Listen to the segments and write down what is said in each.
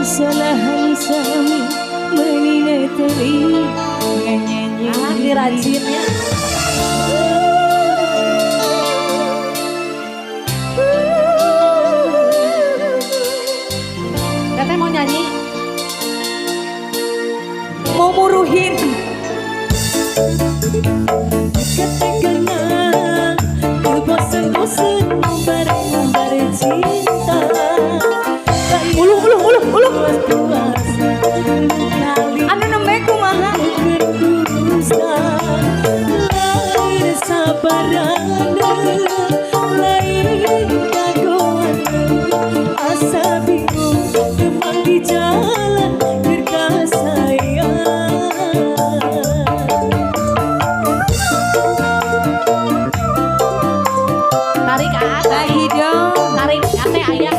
kesalahan sami meningeteri nyanyi dirajinnya. Teteh mau nyanyi? Mau muruhin. Ketegangan, kebosan-bosan bareng-bareng cinta. Uluh. Anu nembe kumaha? Lain sabaran, lain kagoan, asa bingung kemang di jalan berkasayang. Tarik Lagi dong. tarik ate ayah.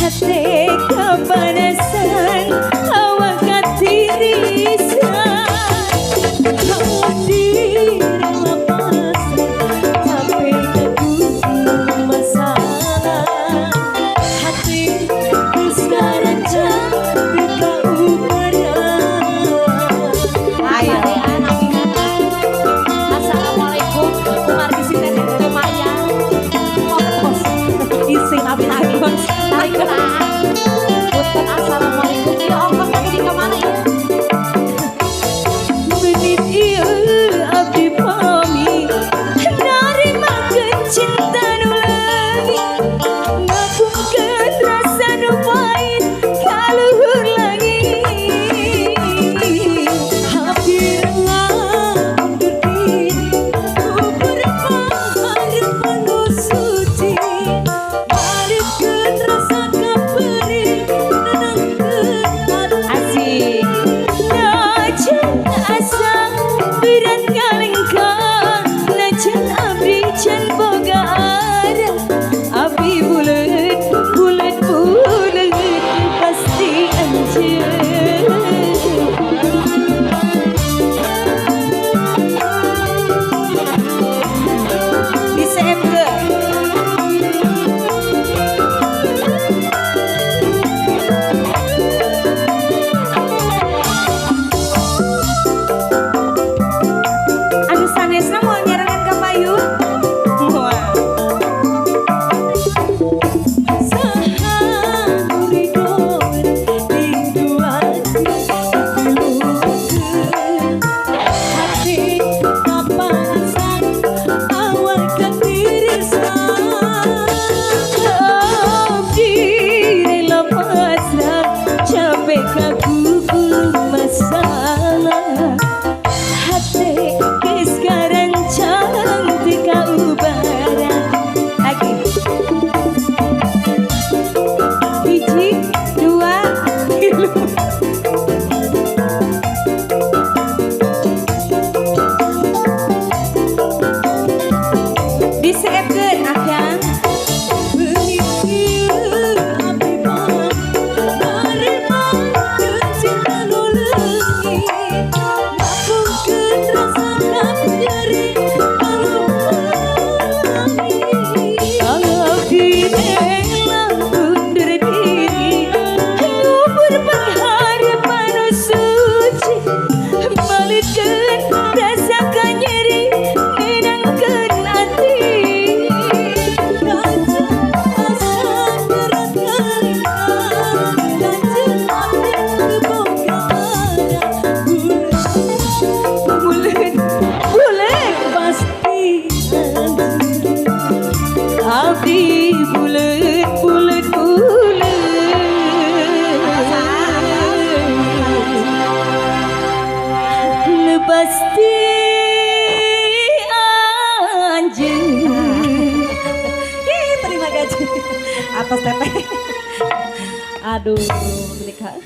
Hati kepanasan awak katirisan Hadir lepas tapi aku masalah hati sekarang cantik kau marah. ayo Assalamualaikum. Umar di sini lumayan. ising apa lagi bos Tarik gerak. Punten assalamualaikum. Ya Allah lagi kemana ya? menit ieu abdi pami narimakeun cinta nu leungit ngagungkeun rasa nu pahit kaluhur langit Hadirlah undur diri ku berharap nu suci balikeun rasa kaperi nenangkeun hati. asik najan asa berat ngalengkang najan abdi can boga arah abdi bulet pasti anjeun. Bisa emke anu sanesna mau nyerangan ka payun. Wah. Abdi rela pasrah capek kagugul masalah hati geus sekarang cantik kau barang lagi biji dua tilu diseepkeun akang kalau direla undur diri ngubur pengharapan nu suci balitkeun rasa kanyeri nenangkeun hati bulet pasti abdi bulet pasti anjeun. Terima kasih atas teteh. Aduh, mereka.